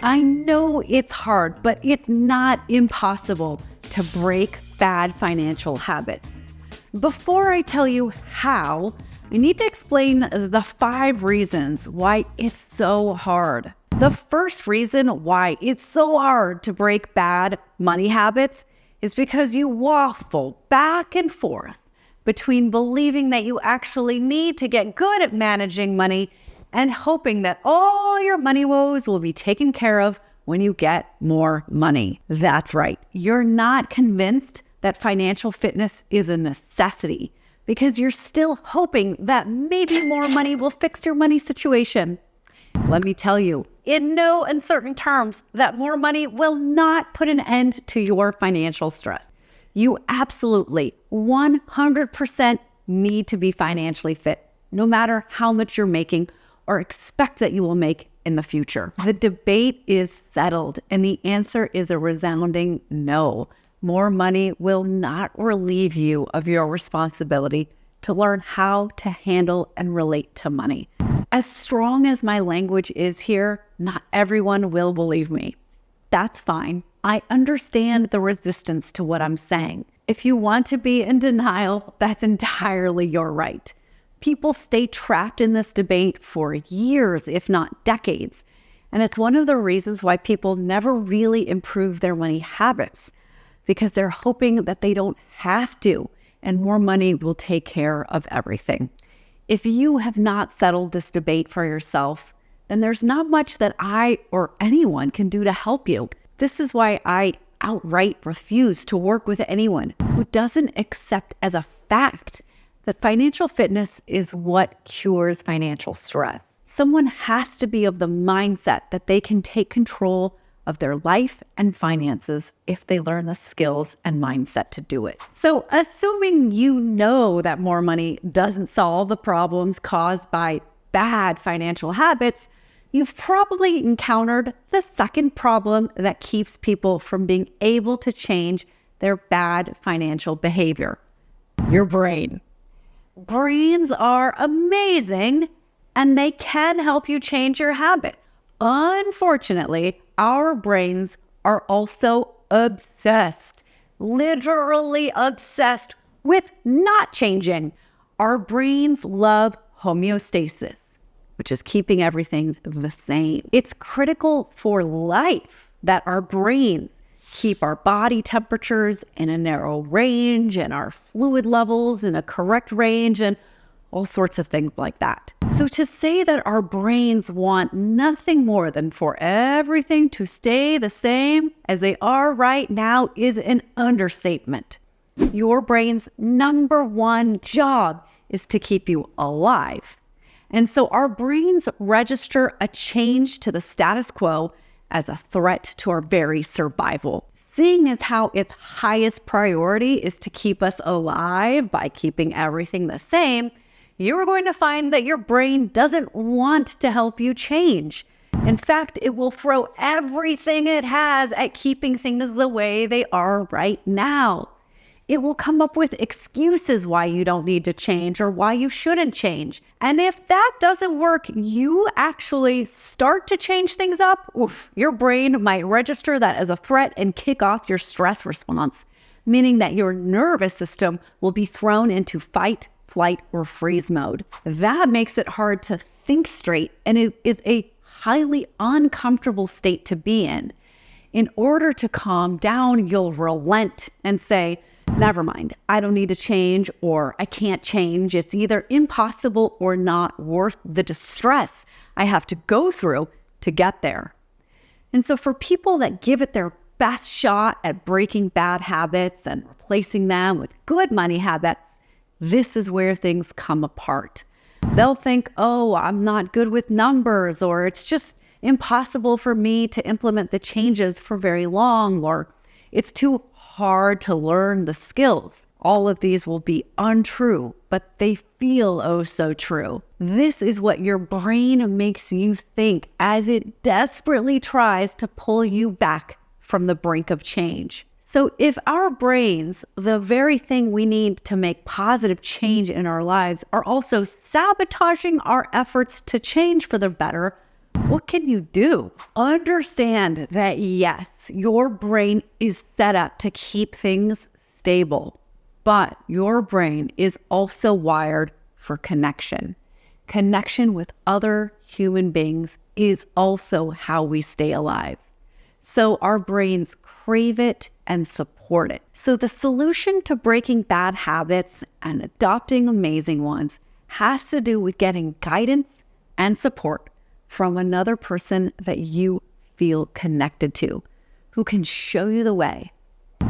I know it's hard, but it's not impossible to break bad financial habits. Before I tell you how, I need to explain the 5 reasons why it's so hard. The first reason why it's so hard to break bad money habits is because you waffle back and forth between believing that you actually need to get good at managing money and hoping that all your money woes will be taken care of when you get more money. That's right. You're not convinced that financial fitness is a necessity because you're still hoping that maybe more money will fix your money situation. Let me tell you, in no uncertain terms, that more money will not put an end to your financial stress. You absolutely 100% need to be financially fit, no matter how much you're making or expect that you will make in the future. The debate is settled, and the answer is a resounding no. More money will not relieve you of your responsibility to learn how to handle and relate to money. As strong as my language is here, not everyone will believe me. That's fine. I understand the resistance to what I'm saying. If you want to be in denial, that's entirely your right. People stay trapped in this debate for years, if not decades. And it's one of the reasons why people never really improve their money habits, because they're hoping that they don't have to, and more money will take care of everything. If you have not settled this debate for yourself, then there's not much that I or anyone can do to help you. This is why I outright refuse to work with anyone who doesn't accept as a fact that financial fitness is what cures financial stress. Someone has to be of the mindset that they can take control of their life and finances if they learn the skills and mindset to do it. So assuming you know that more money doesn't solve the problems caused by bad financial habits, you've probably encountered the second problem that keeps people from being able to change their bad financial behavior: your brain. Brains are amazing, and they can help you change your habits. Unfortunately, our brains are also obsessed, literally obsessed with not changing. Our brains love homeostasis, which is keeping everything the same. It's critical for life that our brains keep our body temperatures in a narrow range and our fluid levels in a correct range and all sorts of things like that. So to say that our brains want nothing more than for everything to stay the same as they are right now is an understatement. Your brain's number one job is to keep you alive. And so our brains register a change to the status quo as a threat to our very survival. Seeing as how its highest priority is to keep us alive by keeping everything the same, you are going to find that your brain doesn't want to help you change. In fact, it will throw everything it has at keeping things the way they are right now. It will come up with excuses why you don't need to change or why you shouldn't change. And if that doesn't work, you actually start to change things up, your brain might register that as a threat and kick off your stress response, meaning that your nervous system will be thrown into fight, flight, or freeze mode. That makes it hard to think straight, and it is a highly uncomfortable state to be in. In order to calm down, you'll relent and say, never mind, I don't need to change, or I can't change. It's either impossible or not worth the distress I have to go through to get there. And so for people that give it their best shot at breaking bad habits and replacing them with good money habits, this is where things come apart. They'll think, oh, I'm not good with numbers, or it's just impossible for me to implement the changes for very long, or it's too hard to learn the skills. All of these will be untrue, but they feel oh so true. This is what your brain makes you think as it desperately tries to pull you back from the brink of change. So if our brains, the very thing we need to make positive change in our lives, are also sabotaging our efforts to change for the better, What can you do? Understand that yes, your brain is set up to keep things stable, but your brain is also wired for connection. Connection with other human beings is also how we stay alive. So our brains crave it and support it. So the solution to breaking bad habits and adopting amazing ones has to do with getting guidance and support from another person that you feel connected to, who can show you the way.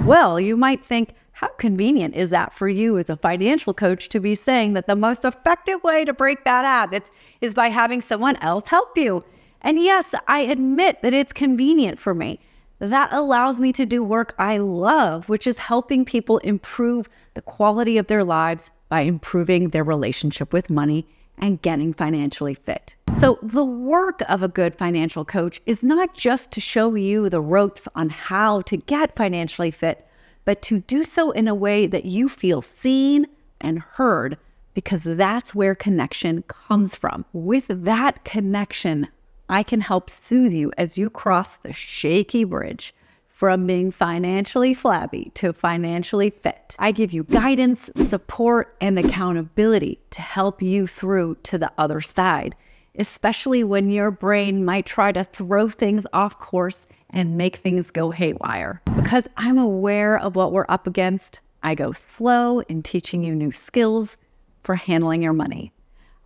Well, you might think, how convenient is that for you as a financial coach to be saying that the most effective way to break bad habits is by having someone else help you? And yes, I admit that it's convenient for me. That allows me to do work I love, which is helping people improve the quality of their lives by improving their relationship with money and getting financially fit. So the work of a good financial coach is not just to show you the ropes on how to get financially fit, but to do so in a way that you feel seen and heard, because that's where connection comes from. With that connection, I can help soothe you as you cross the shaky bridge from being financially flabby to financially fit. I give you guidance, support, and accountability to help you through to the other side, especially when your brain might try to throw things off course and make things go haywire. Because I'm aware of what we're up against, I go slow in teaching you new skills for handling your money.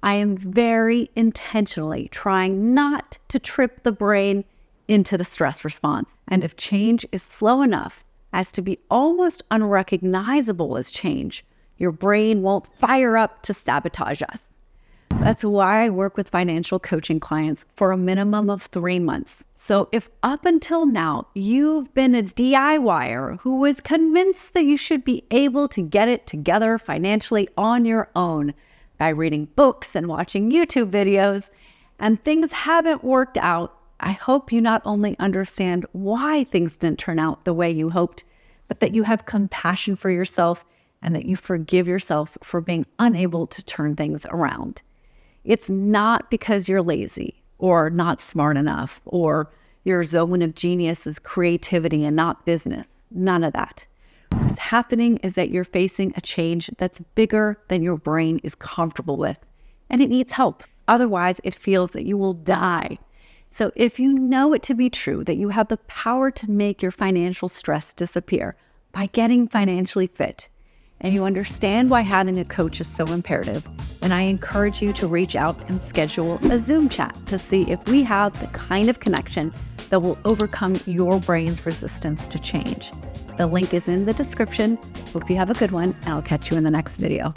I am very intentionally trying not to trip the brain into the stress response. And if change is slow enough as to be almost unrecognizable as change, your brain won't fire up to sabotage us. That's why I work with financial coaching clients for a minimum of 3 months. So if up until now, you've been a DIYer who was convinced that you should be able to get it together financially on your own by reading books and watching YouTube videos, and things haven't worked out, I hope you not only understand why things didn't turn out the way you hoped, but that you have compassion for yourself and that you forgive yourself for being unable to turn things around. It's not because you're lazy or not smart enough or your zone of genius is creativity and not business. None of that. What's happening is that you're facing a change that's bigger than your brain is comfortable with, and it needs help. Otherwise, it feels that you will die. So if you know it to be true that you have the power to make your financial stress disappear by getting financially fit, and you understand why having a coach is so imperative, then I encourage you to reach out and schedule a Zoom chat to see if we have the kind of connection that will overcome your brain's resistance to change. The link is in the description. Hope you have a good one, and I'll catch you in the next video.